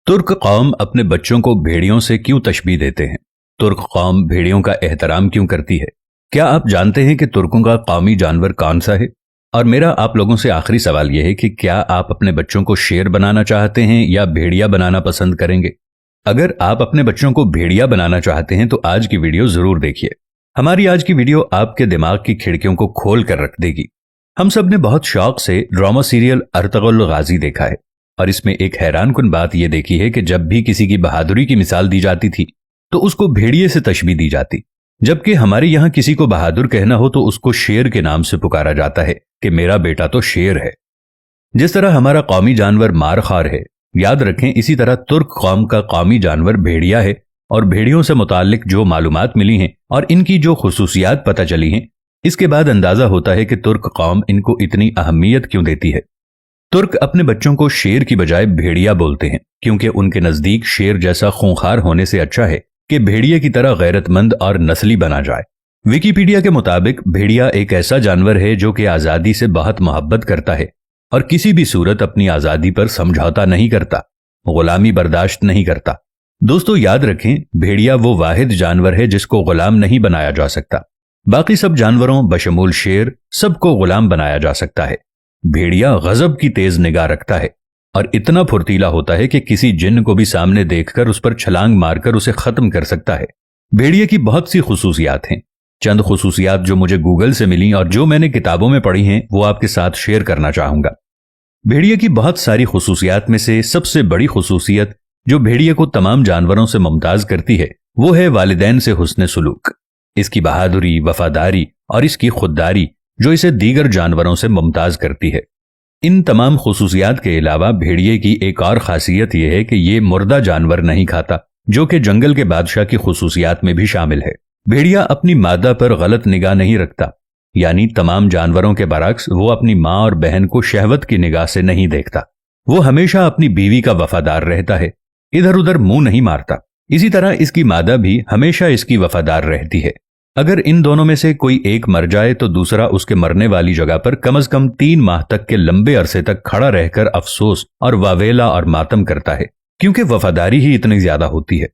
तुर्क कौम अपने बच्चों को भेड़ियों से क्यों तशबीह देते हैं? तुर्क कौम भेड़ियों का एहतराम क्यों करती है? क्या आप जानते हैं कि तुर्कों का कौमी जानवर कौन सा है? और मेरा आप लोगों से आखिरी सवाल यह है कि क्या आप अपने बच्चों को शेर बनाना चाहते हैं या भेड़िया बनाना पसंद करेंगे? अगर आप अपने बच्चों को भेड़िया बनाना चाहते हैं तो आज की वीडियो जरूर देखिए। हमारी आज की वीडियो आपके दिमाग की खिड़कियों को खोल कर रख देगी। हम सब ने बहुत शौक से ड्रामा सीरियल अर्तुगरुल गाजी देखा है और इसमें एक हैरानकुन बात यह देखी है कि जब भी किसी की बहादुरी की मिसाल दी जाती थी तो उसको भेड़िए से तशबीह दी जाती, जबकि हमारे यहां किसी को बहादुर कहना हो तो उसको शेर के नाम से पुकारा जाता है कि मेरा बेटा तो शेर है। जिस तरह हमारा कौमी जानवर मारखार है, याद रखें इसी तरह तुर्क कौम का कौमी जानवर भेड़िया है। और भेड़ियों से मुताल्लिक जो मालूमात मिली हैं और इनकी जो खुसूसियात पता चली हैं, इसके बाद अंदाजा होता है कि तुर्क कौम इनको इतनी अहमियत क्यों देती है। तुर्क अपने बच्चों को शेर की बजाय भेड़िया बोलते हैं क्योंकि उनके नजदीक शेर जैसा खूंखार होने से अच्छा है कि भेड़िए की तरह गैरतमंद और नस्ली बना जाए। विकिपीडिया के मुताबिक भेड़िया एक ऐसा जानवर है जो कि आजादी से बहुत मोहब्बत करता है और किसी भी सूरत अपनी आजादी पर समझौता नहीं करता, गुलामी बर्दाश्त नहीं करता। दोस्तों याद रखें, भेड़िया वो वाहिद जानवर है जिसको गुलाम नहीं बनाया जा सकता। बाकी सब जानवरों बशमूल शेर सबको गुलाम बनाया जा सकता है। भेड़िया गजब की तेज निगाह रखता है और इतना फुर्तीला होता है कि किसी जिन्न को भी सामने देखकर उस पर छलांग मारकर उसे खत्म कर सकता है। भेड़िए की बहुत सी खुसूसियात हैं। चंद खुसूसियात जो मुझे गूगल से मिली और जो मैंने किताबों में पढ़ी हैं वो आपके साथ शेयर करना चाहूंगा। भेड़िए की बहुत सारी खुसूसियात में से सबसे बड़ी खुसूसियत जो भेड़िए को तमाम जानवरों से मुमताज करती है वो है वालिदैन से हुस्न सुलूक। इसकी बहादुरी, वफादारी और इसकी खुददारी जो इसे दीगर जानवरों से मुमताज करती है। इन तमाम खुसूसियात के अलावा भेड़िए की एक और खासियत यह है कि ये मुर्दा जानवर नहीं खाता, जो कि जंगल के बादशाह की खुसूसियात में भी शामिल है। भेड़िया अपनी मादा पर गलत निगाह नहीं रखता, यानी तमाम जानवरों के बरक्स वो अपनी माँ और बहन को शहवत की निगाह से नहीं देखता। वो हमेशा अपनी बीवी का वफादार रहता है, इधर उधर मुंह नहीं मारता। इसी तरह इसकी मादा भी हमेशा इसकी वफादार रहती है। अगर इन दोनों में से कोई एक मर जाए तो दूसरा उसके मरने वाली जगह पर कम से कम 3 माह तक के लंबे अरसे तक खड़ा रहकर अफसोस और वावेला और मातम करता है, क्योंकि वफादारी ही इतनी ज्यादा होती है।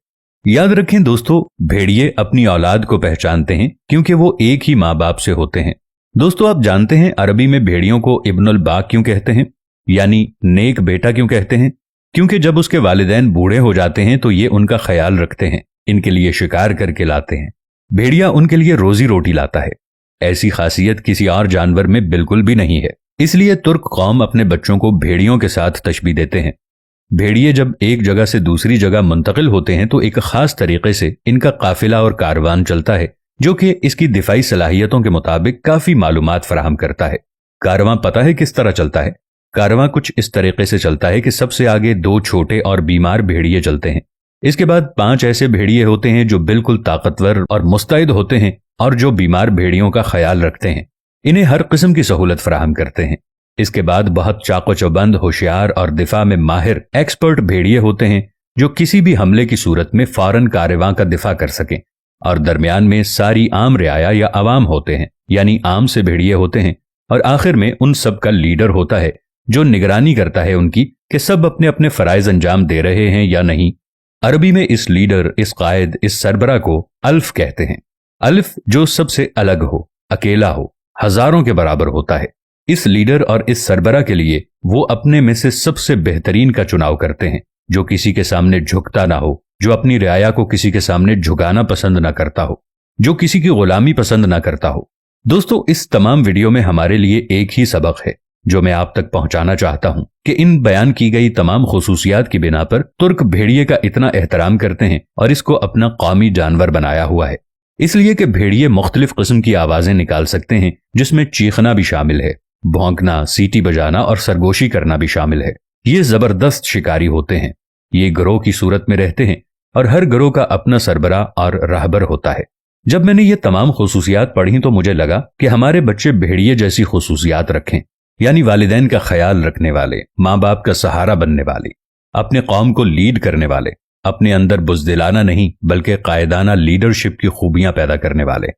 याद रखें दोस्तों, भेड़िए अपनी औलाद को पहचानते हैं क्योंकि वो एक ही माँ बाप से होते हैं। दोस्तों आप जानते हैं अरबी में भेड़ियों को इब्नुल बाग क्यों कहते हैं, यानी नेक बेटा क्यों कहते हैं? क्योंकि जब उसके वालिदैन बूढ़े हो जाते हैं तो ये उनका ख्याल रखते हैं, इनके लिए शिकार करके लाते हैं। भेड़िया उनके लिए रोजी रोटी लाता है। ऐसी खासियत किसी और जानवर में बिल्कुल भी नहीं है। इसलिए तुर्क कौम अपने बच्चों को भेड़ियों के साथ तशबीह देते हैं। भेड़िए जब एक जगह से दूसरी जगह मुंतकिल होते हैं तो एक खास तरीके से इनका काफिला और कारवान चलता है, जो कि इसकी दिफाई सलाहियतों के मुताबिक काफी मालूमात फराहम करता है। कारवां पता है किस तरह चलता है? कारवां कुछ इस तरीके से चलता है कि सबसे आगे 2 छोटे और बीमार भेड़िए चलते हैं। इसके बाद 5 ऐसे भेड़िए होते हैं जो बिल्कुल ताकतवर और मुस्तैद होते हैं और जो बीमार भेड़ियों का ख्याल रखते हैं, इन्हें हर किस्म की सहूलत फराहम करते हैं। इसके बाद बहुत चाको चौबंद, होशियार और दिफा में माहिर एक्सपर्ट भेड़िए होते हैं जो किसी भी हमले की सूरत में फौरन कारवां का दिफा कर सकें। और दरमियान में सारी आम रियाया या अवाम होते हैं, यानी आम से भेड़िए होते हैं। और आखिर में उन सब का लीडर होता है जो निगरानी करता है उनकी कि सब अपने अपने फराइज अंजाम दे रहे हैं या नहीं। अरबी में इस लीडर, इस कायद, इस सरबरा को अल्फ कहते हैं। अल्फ जो सबसे अलग हो, अकेला हो, हजारों के बराबर होता है। इस लीडर और इस सरबरा के लिए वो अपने में से सबसे बेहतरीन का चुनाव करते हैं, जो किसी के सामने झुकता ना हो, जो अपनी रियाया को किसी के सामने झुकाना पसंद ना करता हो, जो किसी की गुलामी पसंद ना करता हो। दोस्तों इस तमाम वीडियो में हमारे लिए एक ही सबक है जो मैं आप तक पहुंचाना चाहता हूं कि इन बयान की गई तमाम खुसूसियात की बिना पर तुर्क भेड़िए का इतना एहतराम करते हैं और इसको अपना कौमी जानवर बनाया हुआ है। इसलिए कि भेड़िए मुख्तलिफ किस्म की आवाजें निकाल सकते हैं, जिसमें चीखना भी शामिल है, भौंकना, सीटी बजाना और सरगोशी करना भी शामिल है। ये जबरदस्त शिकारी होते हैं। ये गिरोह की सूरत में रहते हैं और हर गिरोह का अपना सरबरा और रहबर होता है। जब मैंने ये तमाम खुसूसियात पढ़ी तो मुझे लगा कि हमारे बच्चे भेड़िए जैसी खुसूसियात रखें, यानी वालिदैन का ख्याल रखने वाले, माँ बाप का सहारा बनने वाले, अपने कौम को लीड करने वाले, अपने अंदर बुज़दिलाना नहीं बल्कि कायदाना लीडरशिप की खूबियां पैदा करने वाले।